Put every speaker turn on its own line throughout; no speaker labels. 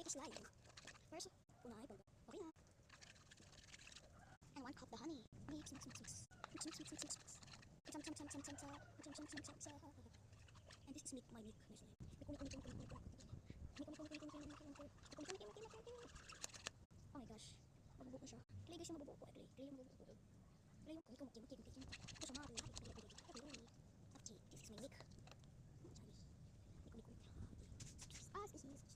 to slide. First, kunay pag okay na. And 1 cup the honey. Mix, mix, mix, mix. Mix, mix, mix, mix, mix, mix. And this is my milk. Oh my gosh. Mabubuo na siya. Clay guys yung mabubuo ko. Clay yung mabubuo ko. Clay yung ito siya mga this is my milk.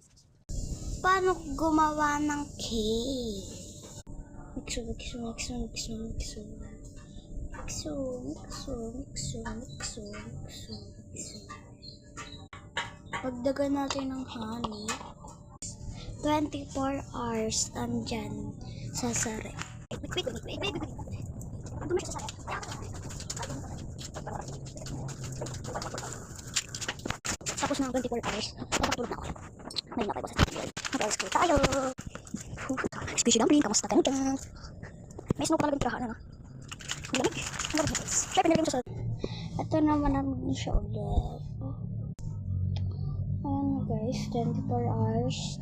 Paano gumawa ng cake? Mixo. Pagdagan natin ng honey. 24 hours andyan sa sari.
Wait. Ito mo siya sa tapos ng 24 hours, napatulog na ako. May napay ko sa table. Mag-ice cream tayo. Squishy dumpling, kamusta ka nito? May smoke talagang tirahan, ano? Ang lamig. Ang lamig guys. Siyempre, nilagay mo siya sa...
Ito naman namin siya ulit. Ayan na guys, 24 hours.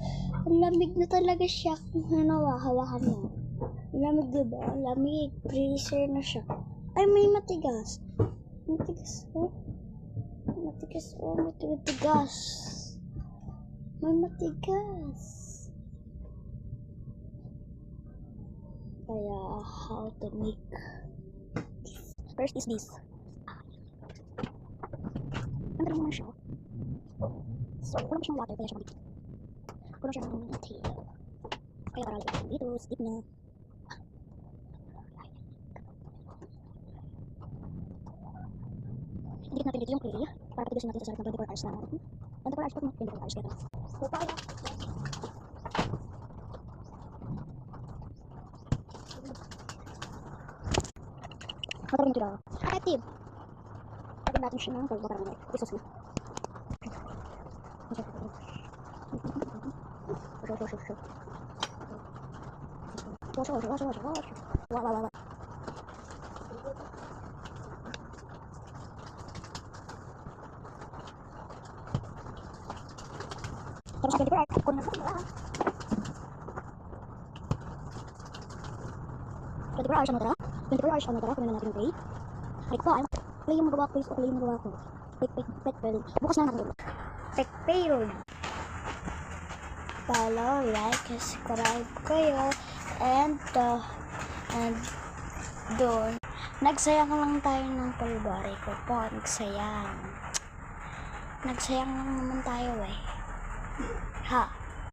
Ang lamig na talaga siya kung hawakan mo. Ang lamig diba? Ang lamig. Freezer na siya. Ay, may matigas. Matigas. May matigas. Kaya, how to make this?
First is this. Nandali mo na siya. So, kulang siya ng water, kaya siya mabit. Kulang siya ng tail. Kaya parang dito, stick na. Dikit natin dito yung clay para patigasin natin sa sarap ng 24 hours na. 24 hours pa mo, 24 hours kaya. So, kaya. Matarin sila. Effective. Lagyan natin siya ng pagbabar na isos na. Wow. Tapos sa 24 hours, kung nasa ito 24 hours na natara. 24 hours na natara, kunin na natin yung clay. Like po, clay yung magawa ko, clay yung magawa ko. Wait. Bukas na natin.
Pero follow, like, subscribe kayo, and doon. Nagsayang lang tayo ng pulbari ko po. Nagsayang lang naman tayo eh. Ha?